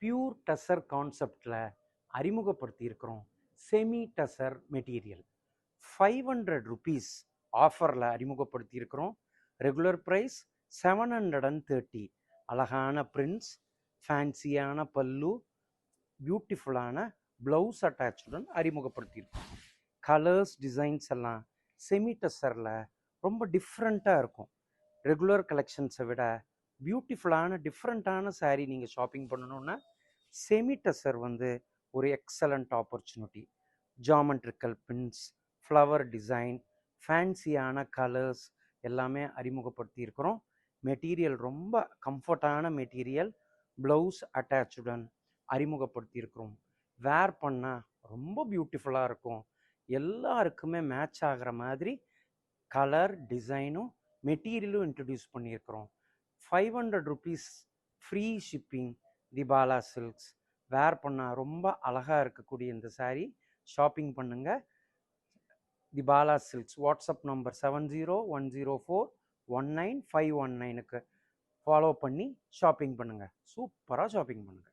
Pure tussar கான்செப்டில் அறிமுகப்படுத்தியிருக்கிறோம் semi tussar material. 500 rupees ஆஃபரில் அறிமுகப்படுத்தியிருக்கிறோம். Regular price 730. அழகான பிரிண்ட்ஸ், ஃபேன்சியான பல்லு, பியூட்டிஃபுல்லான ப்ளவுஸ் அட்டாச்சுடன் அறிமுகப்படுத்தியிருக்கோம். கலர்ஸ், டிசைன்ஸ் எல்லாம் செமி டசரில் ரொம்ப டிஃப்ரெண்ட்டாக இருக்கும். ரெகுலர் கலெக்ஷன்ஸை விட பியூட்டிஃபுல்லான டிஃப்ரெண்ட்டான saree நீங்கள் ஷாப்பிங் பண்ணணுன்னா செமி டசர் வந்து ஒரு excellent opportunity. Geometrical prints, flower design, ஃபேன்சியான கலர்ஸ் எல்லாமே அறிமுகப்படுத்தியிருக்கிறோம். மெட்டீரியல் ரொம்ப கம்ஃபர்டான மெட்டீரியல், ப்ளவுஸ் அட்டாச்சுடன் அறிமுகப்படுத்தியிருக்கிறோம். வேர் பண்ணால் ரொம்ப பியூட்டிஃபுல்லாக இருக்கும். எல்லாருக்குமே மேட்ச் ஆகிற மாதிரி கலர், டிசைனும் மெட்டீரியலும் இன்ட்ரடியூஸ் பண்ணியிருக்கிறோம். 500 rupees ஃப்ரீ ஷிப்பிங். திபாலா சில்க்ஸ். வேர் பண்ணால் ரொம்ப அழகாக இருக்கக்கூடிய இந்த saree ஷாப்பிங் பண்ணுங்கள். திபாலா சில்க்ஸ் வாட்ஸ்அப் நம்பர் 7010419519க்கு ஃபாலோ பண்ணி ஷாப்பிங் பண்ணுங்கள். சூப்பராக ஷாப்பிங் பண்ணுங்கள்.